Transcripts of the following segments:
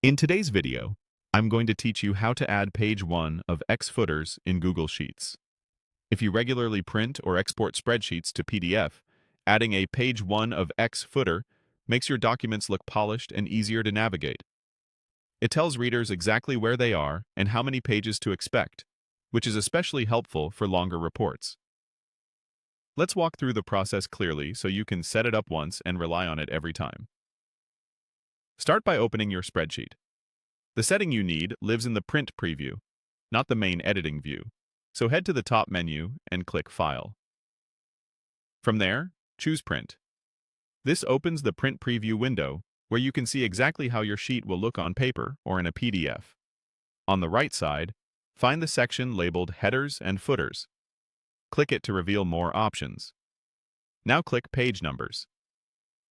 In today's video, I'm going to teach you how to add page 1 of X footers in Google Sheets. If you regularly print or export spreadsheets to PDF, adding a page 1 of X footer makes your documents look polished and easier to navigate. It tells readers exactly where they are and how many pages to expect, which is especially helpful for longer reports. Let's walk through the process clearly so you can set it up once and rely on it every time. Start by opening your spreadsheet. The setting you need lives in the Print preview, not the main editing view, so head to the top menu and click File. From there, choose Print. This opens the Print preview window, where you can see exactly how your sheet will look on paper or in a PDF. On the right side, find the section labeled Headers and Footers. Click it to reveal more options. Now click Page Numbers.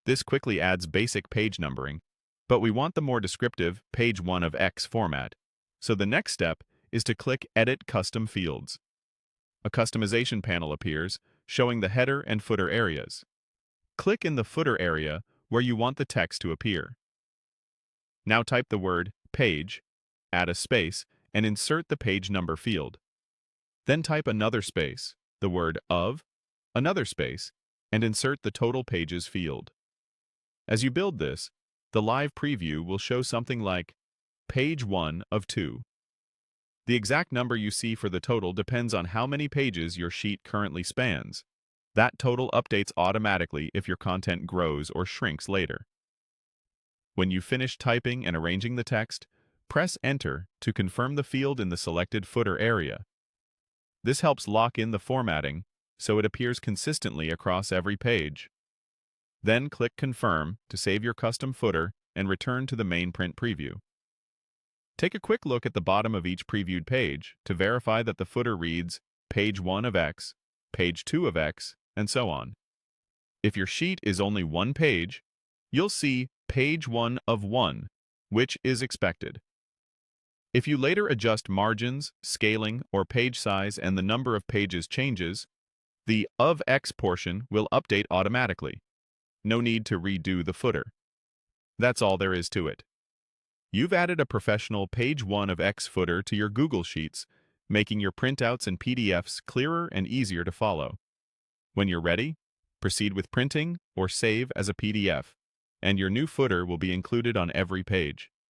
This quickly adds basic page numbering, but we want the more descriptive page 1 of X format, so the next step is to click Edit Custom Fields. A customization panel appears, showing the header and footer areas. Click in the footer area where you want the text to appear. Now type the word Page, add a space, and insert the page number field. Then type another space, the word Of, another space, and insert the total pages field. As you build this, the live preview will show something like page 1 of 2. The exact number you see for the total depends on how many pages your sheet currently spans. That total updates automatically if your content grows or shrinks later. When you've finished typing and arranging the text, press Enter to confirm the field in the selected footer area. This helps lock in the formatting so it appears consistently across every page. Then click Confirm to save your custom footer and return to the main print preview. Take a quick look at the bottom of each previewed page to verify that the footer reads page 1 of X, page 2 of X, and so on. If your sheet is only one page, you'll see page 1 of 1, which is expected. If you later adjust margins, scaling, or page size and the number of pages changes, the of X portion will update automatically. No need to redo the footer. That's all there is to it. You've added a professional page 1 of X footer to your Google Sheets, making your printouts and PDFs clearer and easier to follow. When you're ready, proceed with printing or save as a PDF, and your new footer will be included on every page.